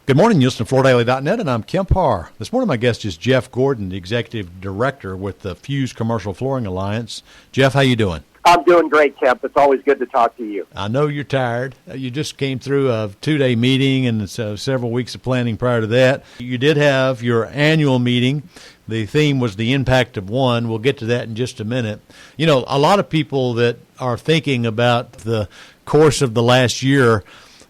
Good morning, you're listening to FloorDaily.net, and I'm Kemp Harr. This morning my guest is Geoff Gordon, the Executive Director with the Fuse Commercial Flooring Alliance. Jeff, how you doing? I'm doing great, Kemp. It's always good to talk to you. I know you're tired. You just came through a 2-day meeting and several weeks of planning prior to that. You did have your annual meeting. The theme was the impact of one. We'll get to that in just a minute. You know, a lot of people that are thinking about the course of the last year,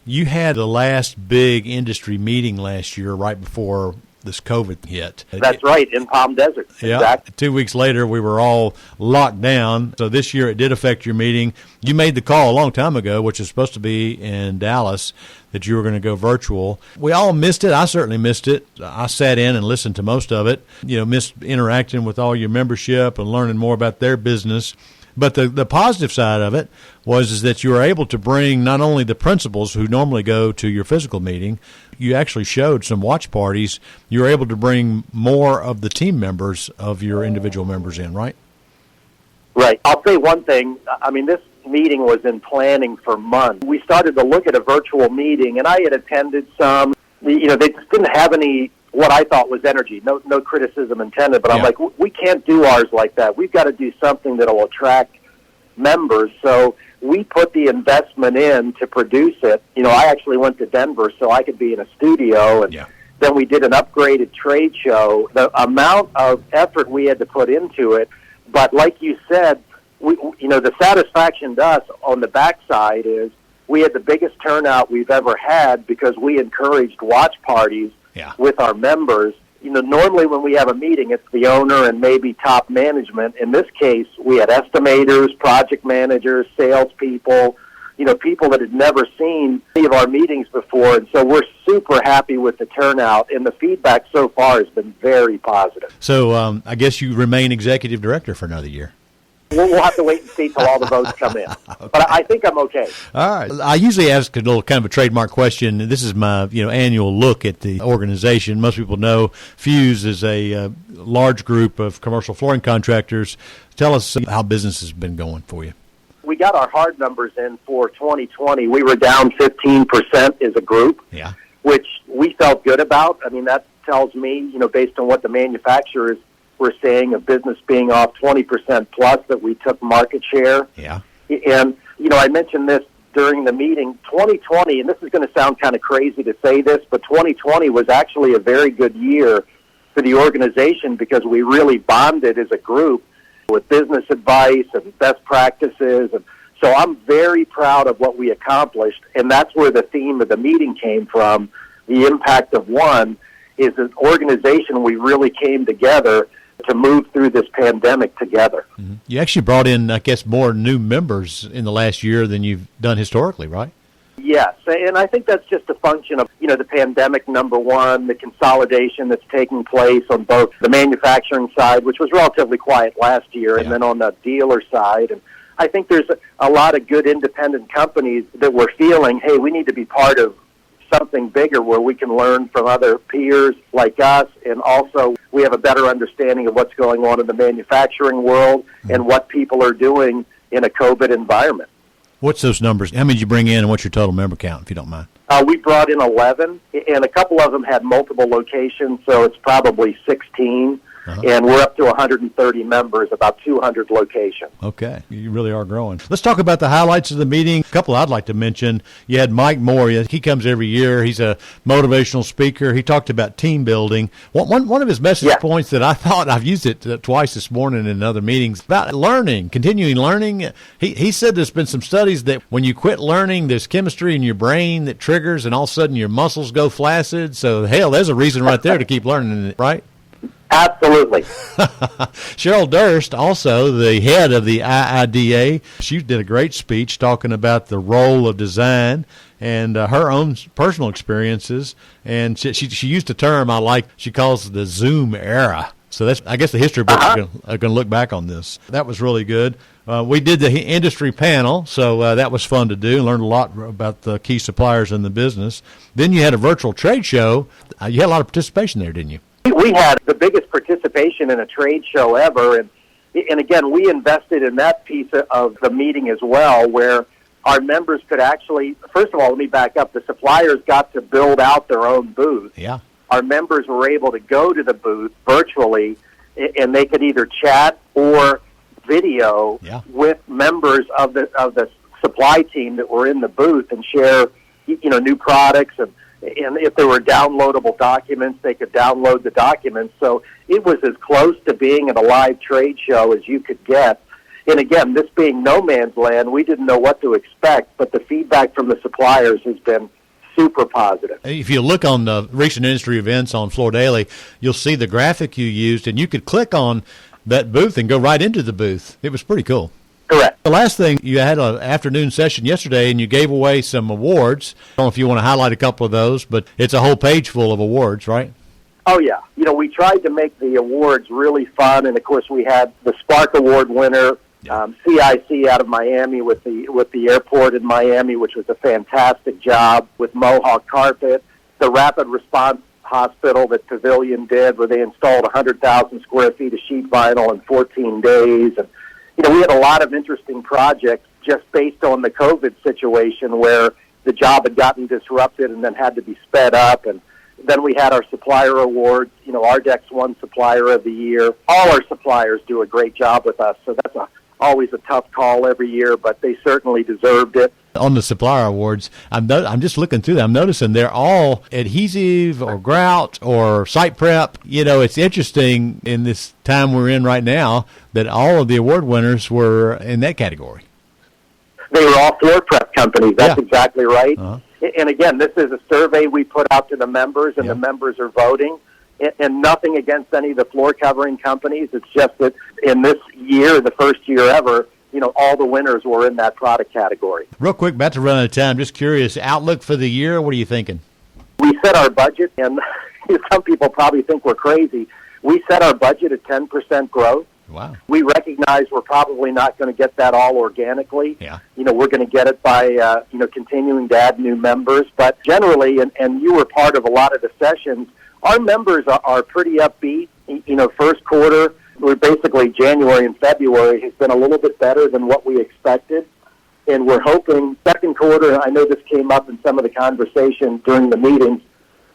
you had the last big industry meeting last year right before this COVID hit. That's right, in Palm Desert. Yeah. Exactly. 2 weeks later, we were all locked down. So this year it did affect your meeting. You made the call a long time ago, which is supposed to be in Dallas, that you were going to go virtual. We all missed it. I certainly missed it. I sat in and listened to most of it. Missed interacting with all your membership and learning more about their business. But the positive side of it was that you were able to bring not only the principals who normally go to your physical meeting, you actually showed some watch parties. You were able to bring more of the team members of your individual members in, right? Right. I'll say one thing. I mean, this meeting was in planning for months. We started to look at a virtual meeting, and I had attended some. They just didn't have any, what I thought was energy. No criticism intended, but I'm like, we can't do ours like that. We've got to do something that will attract members. So we put the investment in to produce it. I actually went to Denver so I could be in a studio, and then we did an upgraded trade show. The amount of effort we had to put into it, but like you said, the satisfaction to us on the backside is we had the biggest turnout we've ever had because we encouraged watch parties with our members. Normally when we have a meeting, it's the owner and maybe top management. In this case, we had estimators, project managers, salespeople, people that had never seen any of our meetings before. And so we're super happy with the turnout, and the feedback so far has been very positive. So I guess you remain executive director for another year. We'll have to wait and see till all the votes come in. Okay. But I think I'm okay. All right. I usually ask a little kind of a trademark question. This is my annual look at the organization. Most people know Fuse is a large group of commercial flooring contractors. Tell us how business has been going for you. We got our hard numbers in for 2020. We were down 15% as a group, which we felt good about. I mean, that tells me, based on what the manufacturers we're saying of business being off 20% plus, that we took market share. Yeah. And, I mentioned this during the meeting, 2020, and this is going to sound kind of crazy to say this, but 2020 was actually a very good year for the organization because we really bonded as a group with business advice and best practices. And so I'm very proud of what we accomplished, and that's where the theme of the meeting came from. The impact of one is an organization we really came together to move through this pandemic together. Mm-hmm. You actually brought in, I guess, more new members in the last year than you've done historically, right? Yes, and I think that's just a function of, the pandemic, number one, the consolidation that's taking place on both the manufacturing side, which was relatively quiet last year, and then on the dealer side. And I think there's a lot of good independent companies that were feeling, hey, we need to be part of something bigger where we can learn from other peers like us, and also we have a better understanding of what's going on in the manufacturing world and what people are doing in a COVID environment. What's those numbers? How many did you bring in, and what's your total member count, if you don't mind? We brought in 11, and a couple of them had multiple locations, so it's probably 16. And we're up to 130 members, about 200 locations. Okay. You really are growing. Let's talk about the highlights of the meeting. A couple I'd like to mention. You had Mike Moore. He comes every year. He's a motivational speaker. He talked about team building. One of his message points that I thought, I've used it twice this morning in other meetings, about learning, continuing learning. He said there's been some studies that when you quit learning, there's chemistry in your brain that triggers, and all of a sudden your muscles go flaccid. So, hell, there's a reason right there to keep learning, right? Absolutely. Cheryl Durst, also the head of the IIDA, she did a great speech talking about the role of design and her own personal experiences. And she used a term I like. She calls it the Zoom era. So that's, I guess, the history books are going to look back on this. That was really good. We did the industry panel, so that was fun to do. Learned a lot about the key suppliers in the business. Then you had a virtual trade show. You had a lot of participation there, didn't you? We had the biggest participation in a trade show ever, and again, we invested in that piece of the meeting as well, where our members could actually, first of all, let me back up. The suppliers got to build out their own booth. Yeah. Our members were able to go to the booth virtually, and they could either chat or video with members of the supply team that were in the booth and share, new products, and if there were downloadable documents, they could download the documents. So it was as close to being at a live trade show as you could get. And again, this being no man's land, we didn't know what to expect, but the feedback from the suppliers has been super positive. If you look on the recent industry events on Floor Daily, you'll see the graphic you used, and you could click on that booth and go right into the booth. It was pretty cool. Correct. The last thing, you had an afternoon session yesterday, and you gave away some awards. I don't know if you want to highlight a couple of those, but it's a whole page full of awards, right? Oh, yeah. We tried to make the awards really fun, and, of course, we had the Spark Award winner, CIC out of Miami with the airport in Miami, which was a fantastic job, with Mohawk Carpet, the Rapid Response Hospital that Pavilion did, where they installed 100,000 square feet of sheet vinyl in 14 days, and we had a lot of interesting projects just based on the COVID situation where the job had gotten disrupted and then had to be sped up. And then we had our supplier awards. Ardex won Supplier of the Year. All our suppliers do a great job with us, so that's always a tough call every year, but they certainly deserved it. On the supplier awards, I'm just looking through them. I'm noticing they're all adhesive or grout or site prep. It's interesting in this time we're in right now that all of the award winners were in that category. They were all floor prep companies. That's exactly right. Uh-huh. And again, this is a survey we put out to the members, and the members are voting. And nothing against any of the floor covering companies. It's just that in this year, the first year ever, all the winners were in that product category. Real quick, about to run out of time. Just curious, outlook for the year, what are you thinking? We set our budget, and some people probably think we're crazy. We set our budget at 10% growth. Wow. We recognize we're probably not going to get that all organically. Yeah. We're going to get it by, continuing to add new members. But generally, and you were part of a lot of the sessions, our members are pretty upbeat. First quarter, we're basically January and February has been a little bit better than what we expected. And we're hoping second quarter, I know this came up in some of the conversation during the meetings,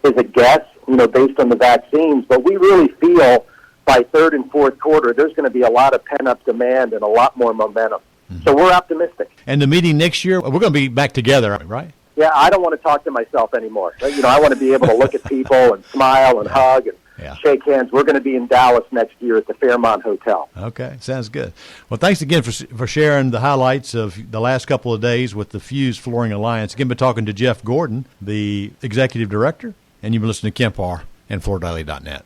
is a guess, based on the vaccines. But we really feel by third and fourth quarter, there's going to be a lot of pent-up demand and a lot more momentum. Mm-hmm. So we're optimistic. And the meeting next year, we're going to be back together, right? Yeah, I don't want to talk to myself anymore. I want to be able to look at people and smile and hug and shake hands. We're going to be in Dallas next year at the Fairmont Hotel. Okay, sounds good. Well, thanks again for sharing the highlights of the last couple of days with the Fuse Flooring Alliance. Again, been talking to Geoff Gordon, the Executive Director, and you've been listening to Kemp Harr and FloorDaily.net.